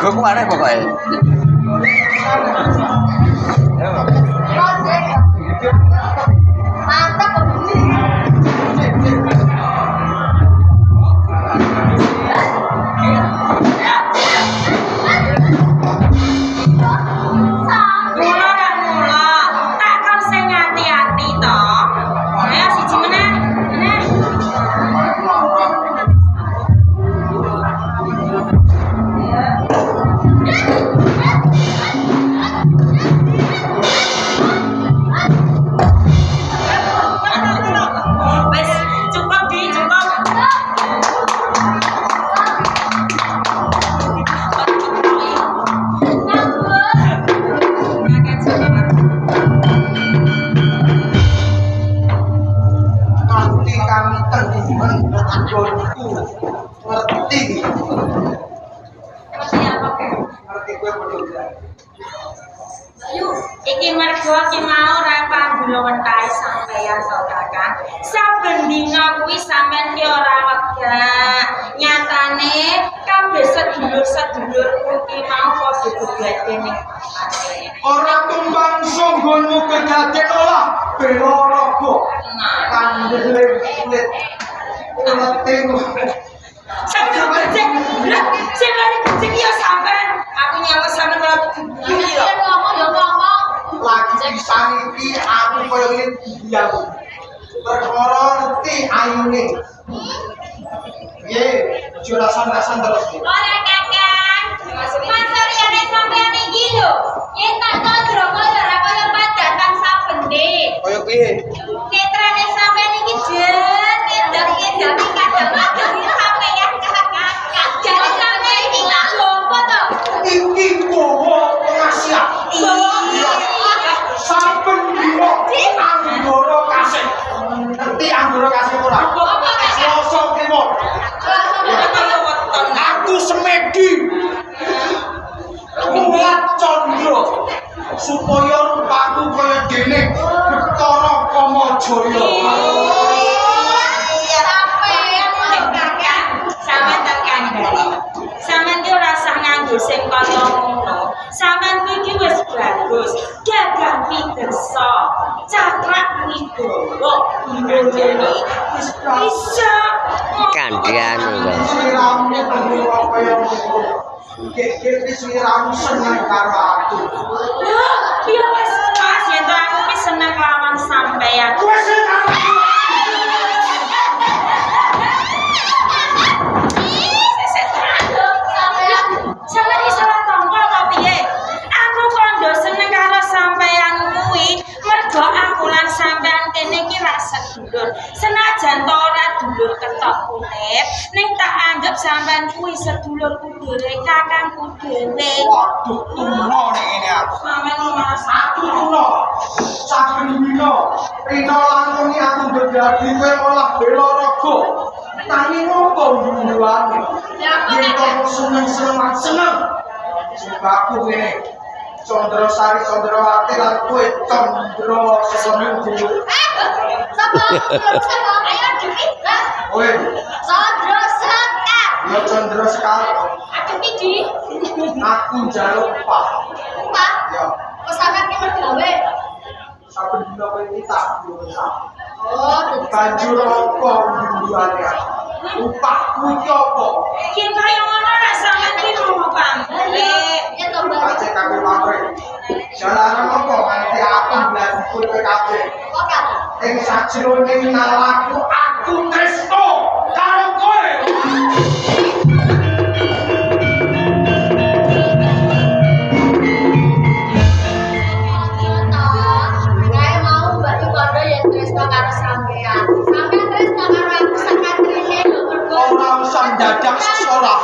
Jago ku aneh pokoknya. Iki mergo ki mau ra panggula wentahe sampeyan to Kakang. Saben dina kuwi sampeyan ki ora wegah. Nyatane kabeh sedulur-sedulurku ki mau padha gegeden ning ora tumbang sunggonmu kedaden olah bela raga. Kandele kulit. Uleting. Sampeyan becik. Lah, sing mari becik ya sampeyan. Aku nyawa sampeyan ora begini lho. Lagi pisan iki aku koyo ngene diam. Perkara ngerti ayune. Ye, aja rasan-rasan terus. Ora Kakang. Mansur yane sampeyan iki lho. Yen tak kodro kaya ora kaya padatan sabene. Koyo piye? Netrane sampeyan iki jen kendang-kendang kadang-kadang sampeyan Kakang. Jane sampeyan iki gak lompo to. Iki boho pengasia. Saben dina anggara kasih. Ngerti anggara kasih ora? Selasa kliwon. Aku semedi. Kuat condro supaya rupaku kaya dene Bathara Kamajaya. Sampeyan ki ora usah nganggo sing kaya ngono. Sampeyan iki wis bagus. Gagang pikersa, cakrak wibawa, ngene wis bisa. Kandian lho. Siramu kaya kaya ngono. Gek-gek siramu seneng karo aku. Loh, ya wis pas yen to aku ki seneng lawan sampeyan. Wes Sampeyan iki salah tangga apa piye? Aku kondo seneng karo sampeyan kuwi mergo aku lan sampeyan kene iki ra sedulur. Senajan to ora dulur ketok urip, ning tak anggap sampeyan kuwi sedulurku dhewe, kakangku dhewe. waduh tuno nek ngene aku. Sampeyan mas Aku tuno. Saben dina rina langkuni aku ndadi kowe olah bela raga. Nanging opo nduwane? Yen kok seneng. Sebabku ngene. Condro Sari Condrowati lan kowe Condro seneng dhewe. Sapa? Ayo dikit. Kowe Sondro Sekar. ya Condro sekali. Aduh iki. Aku njaluk Pak. Pak, Ya, kok sampeyan ki mergawe? saben dina kowe iki tak diuntah. Oh, Banjur apa nduwane aku? Upahku iki apa? yen kaya ngono ra sampeyan ki mau pamrih. ya to, Mbak. Aceh kabeh pabrik. Jalaran apa nganti aku mlaku kowe kabeh. Kok kan? Ing sajroning nalaku aku tresno karo kowe. Kae mau Mbak Ikondo yen tresno karo sampean. Sampean tresno karo aku sakatrine lho mergo. Ora usah dadak sekolah.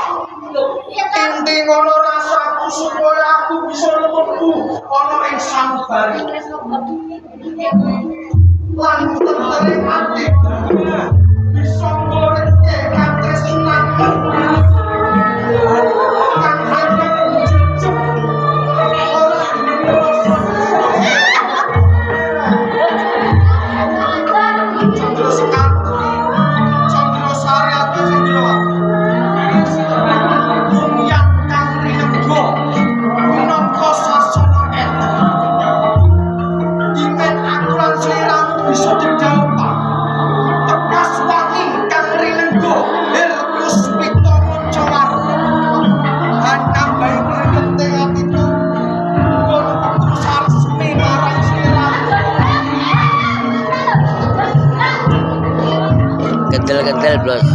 Ya ta. Inti ngono rasaku supaya aku bisa lemebu ana ing sanubari. Tresno Lan tentere ati. Bisa ngoreke katresnan. Kang arep jujuk Kendel-kendel, Bos.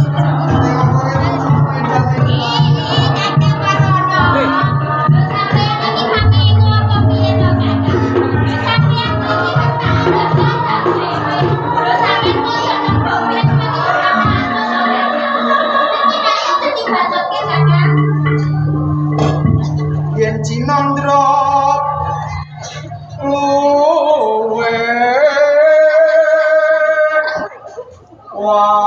Yen Cinandra luwe war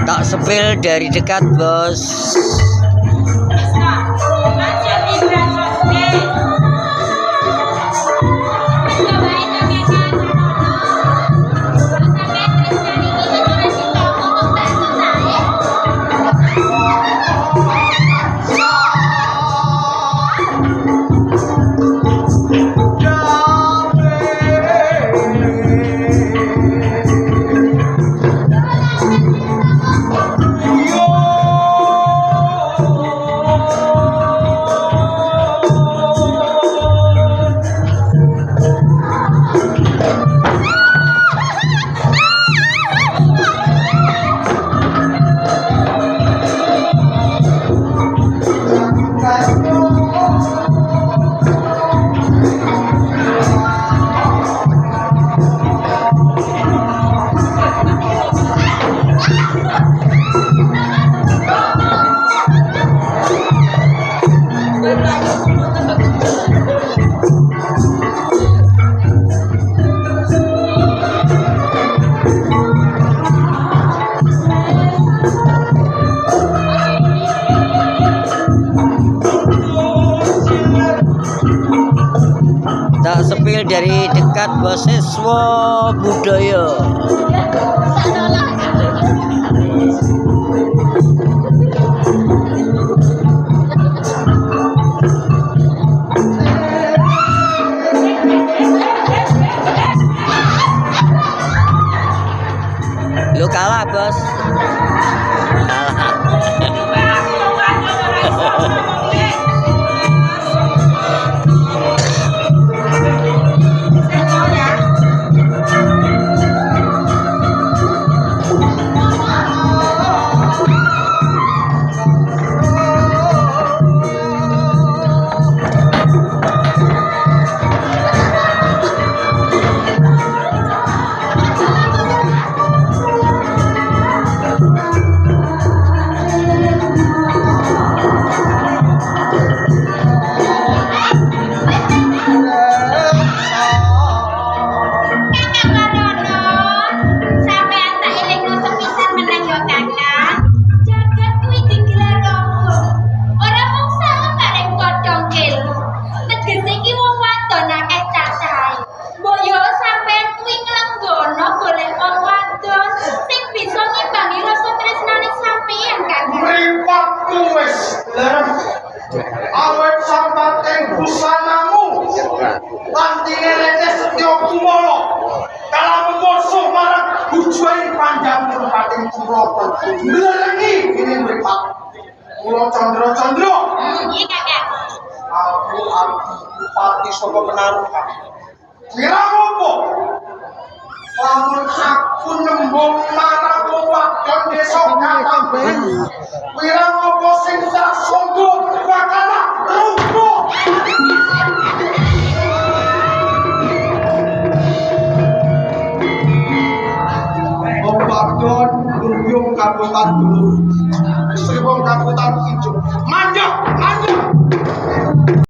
Tak sepil dari dekat, Bos. Tak sepil dari dekat, Bos. Siswa budaya. Lu kalah, Bos. Kalah. Awet sampating busanamu Lantinge receh setya kumala Kalamu musuh marang bujuing panjang tempating kula Mlerengi ini mripat Kula Candra-Candra Iya kakak. Aku Bupati saka Penarukan Kira ngopo lamun aku nembung marang wadon desa Katamben kira ngopo sing tak sombong bakal lumpuh wadon Guyung Kabupaten Dulu Sriwong Kabupaten Ijo manjak